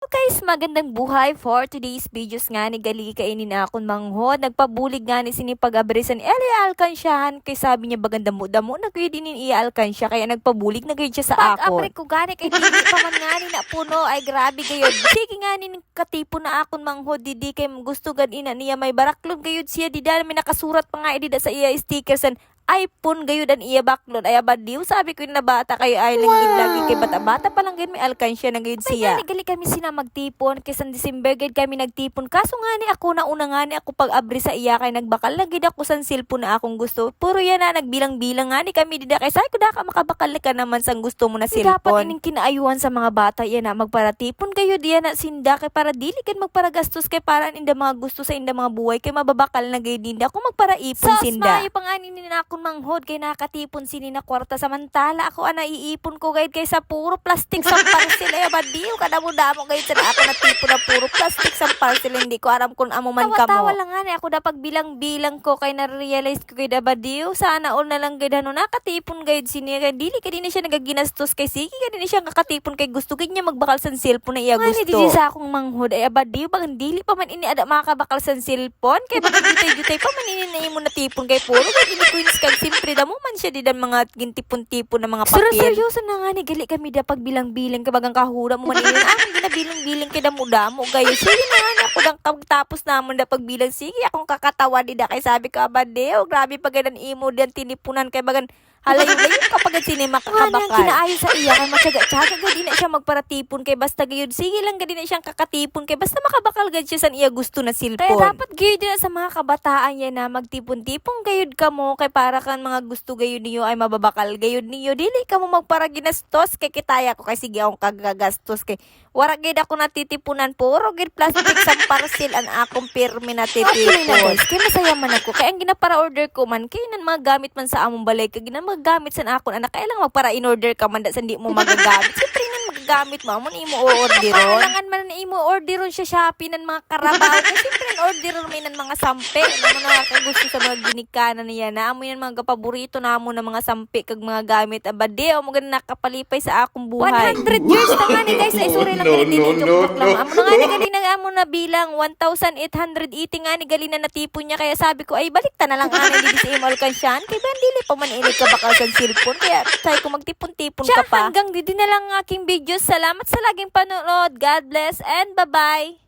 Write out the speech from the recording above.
Guys, magandang buhay for today's videos nga ni gali kainin na akong manghod. Nagpabulig nga ni sinipag-abrisan Eli Alkansyahan kay sabi niya baganda mo damo na kayo din ialkansya kaya nagpabulig na kayo siya sa akon. Pag-abrik ko gani kay dili pa man nga ni na puno ay grabe kayo. Sige nga ni katipo na akon manghod didi kay gusto gad ina niya may baraklon kayo siya di dala may nakasurat pa nga edida sa iya stickers and iPhone gayo dan iya baklon ay abadiw sabi ko na bata kayo ay lang lagi kay bata-bata pa lang gid may alkansya na gayud siya. May gali kami sina magtipon kay sa December gid kami nagtipon kaso nga ni ako na una nga ni ako pag-abri sa iya kay nagbakal na gid ako san cellphone na akong gusto. Puro yan na nagbilang-bilang nga ni kami dida kay say ko da ka makabakal ka naman sang gusto mo na cellphone. Dapat ining kinaayuhan sa mga bata yan na magparatipon kayo diyan na sinda kay para dili kan magparagastos kay para inda mga gusto sa inda mga buhay kay mababakal na gayud dinda ako magparaipon sinda. Mayo pa nga ni ako manghod kay nakatipon sini na kwarta samantala ako ana iipon ko gayud kay sa puro plastic sa parcel ay badiw kada mo damo gayud sa ako natipon na puro plastic sa parcel hindi ko aram kun amo man kamo. Tawa lang nga ni ako da pagbilang-bilang ko kay na-realize ko kay da badiw sana all na lang gayud ano nakatipon gayud sini kay dili kay din siya nagaginastos kay sige kay din siya nakatipon kay gusto gid niya magbakal sa cellphone na iya gusto. Nga sa akong manghod ay badiw bang dili pa man ini ada makabakal sa cellphone kay baka jutay-jutay pa man ini na imo natipon kay puro gayud ini queens kag simpre damo man siya di dan mga gintipon-tipon na mga papel. Seryoso na nga ni gali kami da pagbilang-bilang kay bagang kahura mo man ini amin ginabilang-bilang kay damo-damo gayo. Sige na nga ni ako dang tapos namon da pagbilang sige akong kakatawa di da kay sabi ko abadeo grabe pagadan imo diyan tinipunan kay bagan halayo-layo kapag sini makakabakal. Nga kinaayo sa iya kay matyaga-tyaga gud na siya magparatipon kay basta gayud sige lang gud na siyang kakatipon kay basta makabakal gud siya san iya gusto na cellphone. Kaya dapat gayud na sa mga kabataan yan na magtipon-tipon gayud kamo kay para kan mga gusto gayud niyo ay mababakal gayud niyo dili kamo magparaginastos kay kitaya ko kay sige akong kagagastos kay wara gid ako natitipunan puro gid plastic sa parcel an akong pirmi natitipon. Kay masaya man ako kay ang ginapara order ko man kay nan mga gamit man sa among balay kay magagamit sa akon anak kailang magpara in order ka man da sa di mo magagamit siyempre nan magagamit mo amon imo orderon kailangan man imo orderon siya Shopee nan mga karabaw kasi siyempre orderon may nan mga sampe naman na gusto sa mga ginikanan niya na amo yan mga paborito na amo na mga sampe kag mga gamit abade o mo gan nakapalipay sa akong buhay 100 years na nga ni guys ay sorry lang gali din joke lang amo na nga ni gali na amo na bilang 1,880 nga ni gali na natipon niya kaya sabi ko ay balik ta na lang ani di sa imo alkansyahan kay ban dili pa man ini ka bakal sa cellphone kaya say ko magtipon-tipon ka pa. Hanggang dito na lang ang aking videos. Salamat sa laging panonood. God bless and bye-bye.